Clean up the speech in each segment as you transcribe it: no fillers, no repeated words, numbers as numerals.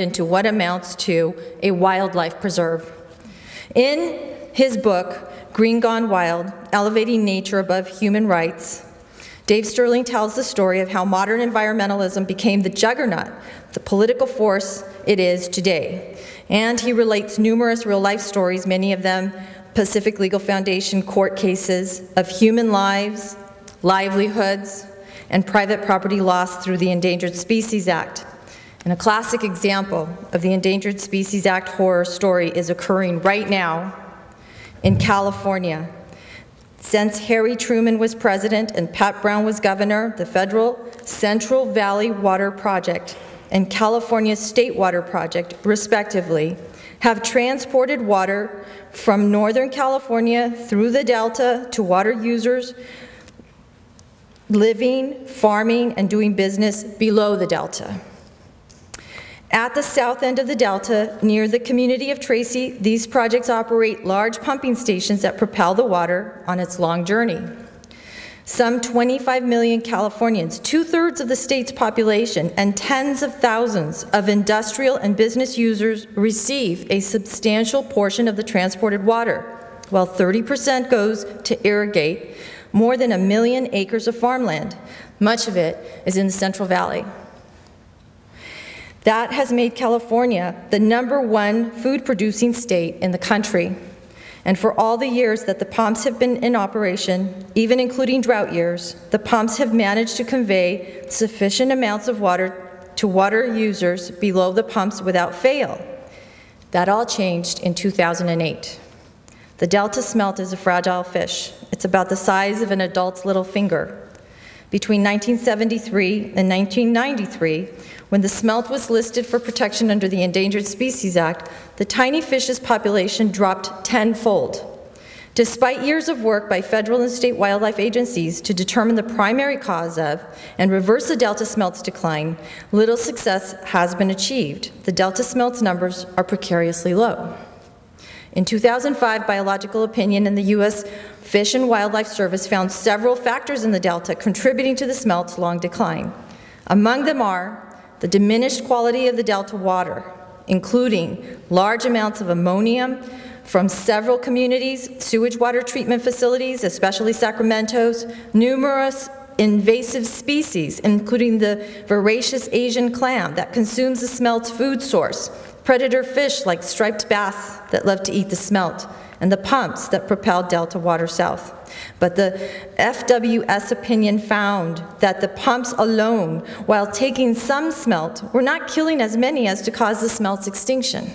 into what amounts to a wildlife preserve. In his book, Green Gone Wild, Elevating Nature Above Human Rights, Dave Sterling tells the story of how modern environmentalism became the juggernaut, the political force it is today. And he relates numerous real-life stories, many of them Pacific Legal Foundation court cases, of human lives, livelihoods, and private property lost through the Endangered Species Act. And a classic example of the Endangered Species Act horror story is occurring right now in California. Since Harry Truman was president and Pat Brown was governor, the federal Central Valley Water Project and California State Water Project, respectively, have transported water from Northern California through the Delta to water users living, farming, and doing business below the Delta. At the south end of the Delta, near the community of Tracy, these projects operate large pumping stations that propel the water on its long journey. Some 25 million Californians, 2/3 of the state's population, and tens of thousands of industrial and business users receive a substantial portion of the transported water, while 30% goes to irrigate more than 1 million acres of farmland. Much of it is in the Central Valley. That has made California the #1 food-producing state in the country. And for all the years that the pumps have been in operation, even including drought years, the pumps have managed to convey sufficient amounts of water to water users below the pumps without fail. That all changed in 2008. The Delta smelt is a fragile fish. It's about the size of an adult's little finger. Between 1973 and 1993, when the smelt was listed for protection under the Endangered Species Act, the tiny fish's population dropped tenfold. Despite years of work by federal and state wildlife agencies to determine the primary cause of and reverse the Delta smelt's decline, little success has been achieved. The Delta smelt's numbers are precariously low. In 2005, biological opinion in the U.S. Fish and Wildlife Service found several factors in the Delta contributing to the smelt's long decline. Among them are the diminished quality of the Delta water, including large amounts of ammonium from several communities, sewage water treatment facilities, especially Sacramento's, numerous invasive species, including the voracious Asian clam that consumes the smelt's food source, predator fish like striped bass that love to eat the smelt, and the pumps that propel Delta water south. But the FWS opinion found that the pumps alone, while taking some smelt, were not killing as many as to cause the smelt's extinction.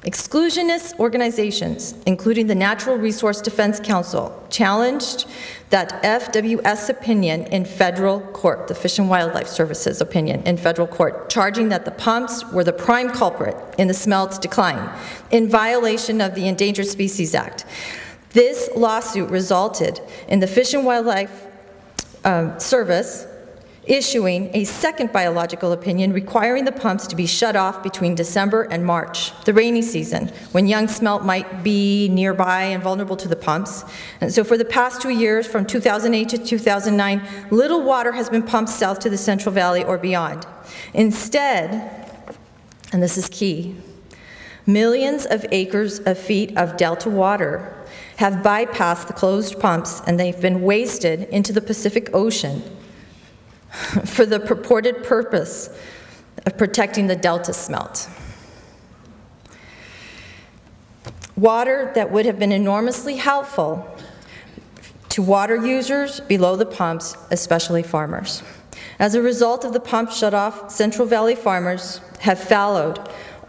Exclusionist organizations, including the Natural Resource Defense Council, challenged that FWS opinion in federal court, the Fish and Wildlife Service's opinion in federal court, charging that the pumps were the prime culprit in the smelt's decline, in violation of the Endangered Species Act. This lawsuit resulted in the Fish and Wildlife Service issuing a second biological opinion requiring the pumps to be shut off between December and March, the rainy season, when young smelt might be nearby and vulnerable to the pumps. And so for the past 2 years, from 2008 to 2009, little water has been pumped south to the Central Valley or beyond. Instead, and this is key, millions of acres of feet of Delta water have bypassed the closed pumps, and they've been wasted into the Pacific Ocean for the purported purpose of protecting the Delta smelt. Water that would have been enormously helpful to water users below the pumps, especially farmers. As a result of the pump shut-off, Central Valley farmers have fallowed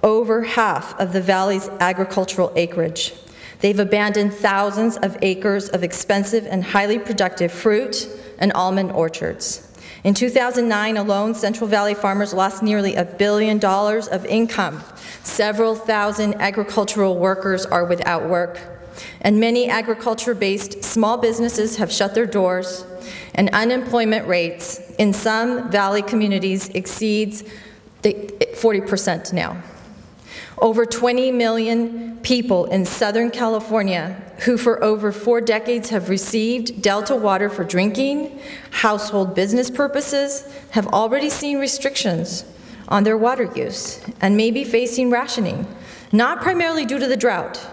over half of the valley's agricultural acreage. They've abandoned thousands of acres of expensive and highly productive fruit and almond orchards. In 2009 alone, Central Valley farmers lost nearly $1 billion of income. Several thousand agricultural workers are without work, and many agriculture-based small businesses have shut their doors, and unemployment rates in some valley communities exceeds 40% now. Over 20 million people in Southern California who for over 4 decades have received Delta water for drinking, household business purposes, have already seen restrictions on their water use and may be facing rationing, not primarily due to the drought.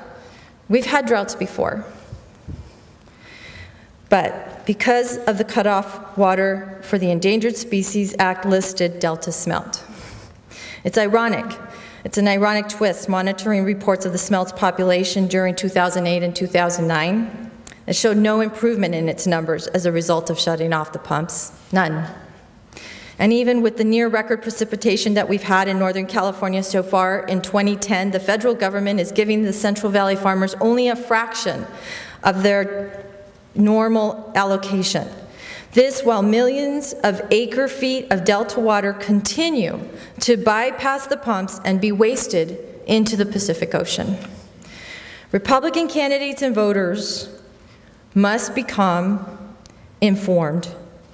We've had droughts before. But because of the cutoff water for the Endangered Species Act listed Delta smelt. It's ironic. It's an ironic twist, monitoring reports of the smelt's population during 2008 and 2009. It showed no improvement in its numbers as a result of shutting off the pumps. None. And even with the near-record precipitation that we've had in Northern California so far in 2010, the federal government is giving the Central Valley farmers only a fraction of their normal allocation. This while millions of acre-feet of delta water continue to bypass the pumps and be wasted into the Pacific Ocean. Republican candidates and voters must become informed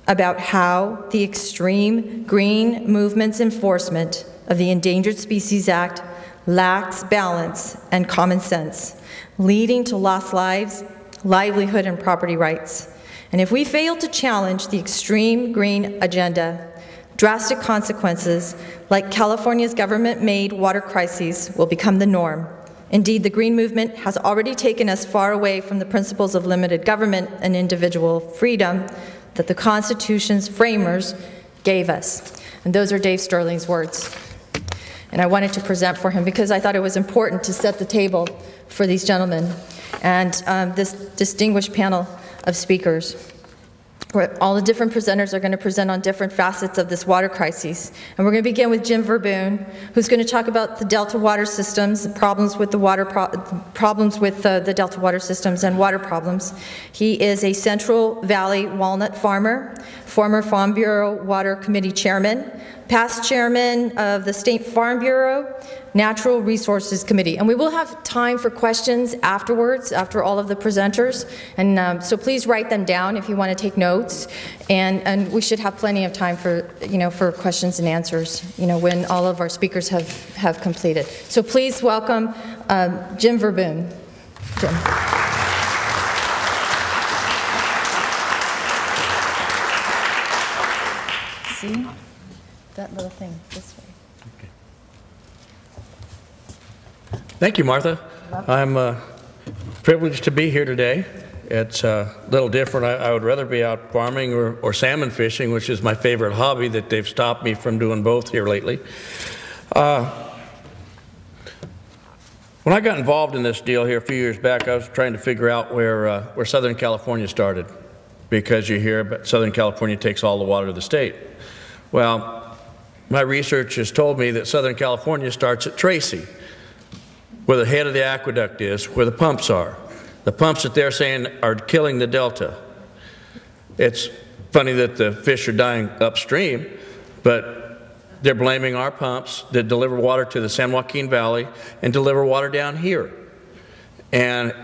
about how the extreme green movement's enforcement of the Endangered Species Act lacks balance and common sense, leading to lost lives, livelihood, and property rights. And if we fail to challenge the extreme green agenda, drastic consequences like California's government-made water crises will become the norm. Indeed, the green movement has already taken us far away from the principles of limited government and individual freedom that the Constitution's framers gave us. And those are Dave Sterling's words. And I wanted to present for him because I thought it was important to set the table for these gentlemen and this distinguished panel of speakers. Where all the different presenters are going to present on different facets of this water crisis. And we're going to begin with Jim Verboon, who's going to talk about the Delta water systems, the problems with the the Delta water systems and water problems. He is a Central Valley walnut farmer, former Farm Bureau Water Committee chairman, past chairman of the State Farm Bureau Natural Resources Committee. And we will have time for questions afterwards, after all of the presenters. And so please write them down if you want to take notes. And we should have plenty of time for, for questions and answers, when all of our speakers have completed. So please welcome Jim Verboon. Jim. See that little thing this way. Thank you, Martha. I'm privileged to be here today. It's a little different. I would rather be out farming or salmon fishing, which is my favorite hobby that they've stopped me from doing both here lately. When I got involved in this deal here a few years back, I was trying to figure out where Southern California started, because you hear about Southern California takes all the water of the state. Well, my research has told me that Southern California starts at Tracy, where the head of the aqueduct is, where the pumps are. The pumps that they're saying are killing the delta. It's funny that the fish are dying upstream, but they're blaming our pumps that deliver water to the San Joaquin Valley and deliver water down here. And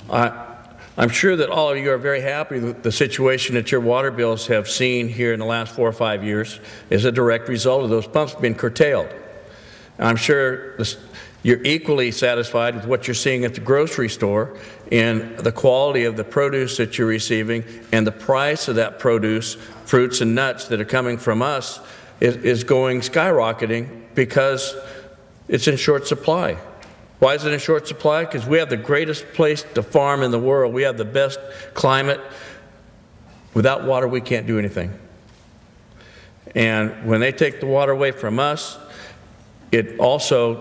I'm sure that all of you are very happy with the situation that your water bills have seen here in the last 4 or 5 years is a direct result of those pumps being curtailed. I'm sure you're equally satisfied with what you're seeing at the grocery store in the quality of the produce that you're receiving and the price of that produce, fruits and nuts that are coming from us is going skyrocketing because it's in short supply. Why is it in short supply? Because we have the greatest place to farm in the world. We have the best climate. Without water, we can't do anything. And when they take the water away from us, it also